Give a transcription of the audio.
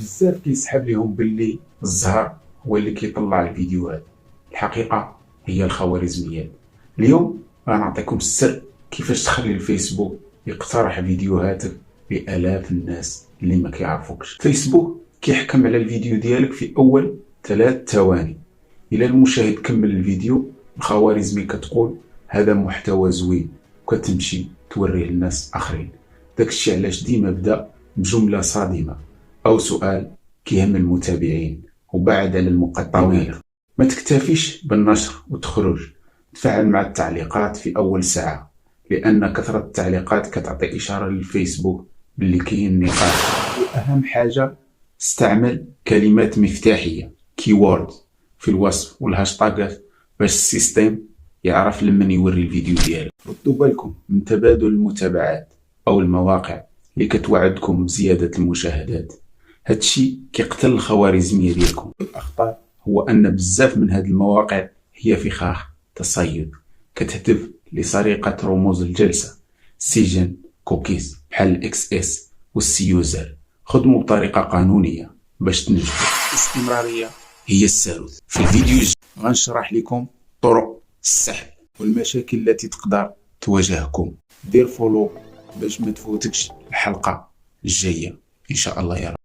بزاف كيسحب لهم باللي الزهر هو اللي كيطلع الفيديوهات. الحقيقه هي الخوارزميات. اليوم غنعطيكم السر كيفاش تخلي الفيسبوك يقترح فيديوهاتك لالاف الناس اللي ما كيعرفوكش. فيسبوك كيحكم على الفيديو ديالك في اول 3 ثواني. الى المشاهد كمل الفيديو، الخوارزمي كتقول هذا محتوى زوين وكتمشي توريه للناس اخرين. داكشي علاش ديما بدا بجمله صادمه او سؤال كيهم المتابعين وبعد على المقدمات. ما تكتفيش بالنشر وتخرج، تفاعل مع التعليقات في اول ساعه، لان كثره التعليقات كتعطي اشاره للفيسبوك باللي كاين نقاش. واهم حاجه استعمل كلمات مفتاحيه كيورد في الوصف والهاشتاغات باش السيستم يعرف لمن يوري الفيديو ديالك. ردوا بالكم من تبادل المتابعات او المواقع اللي كتوعدكم بزياده المشاهدات. هادشي كيقتل الخوارزميه ديالكم. الاخطر هو ان بزاف من هاد المواقع هي فخاخ تصيد كتهدف لسرقه رموز الجلسه، السجن، كوكيز بحال الاكس اس والسيوزر. خدموا بطريقه قانونيه باش تنجحوا. الاستمراريه هي الثالث. في الفيديو الجاي غنشرح لكم طرق السحب والمشاكل التي تقدر تواجهكم. دير فولو باش ما تفوتكش الحلقه الجايه ان شاء الله يا رب.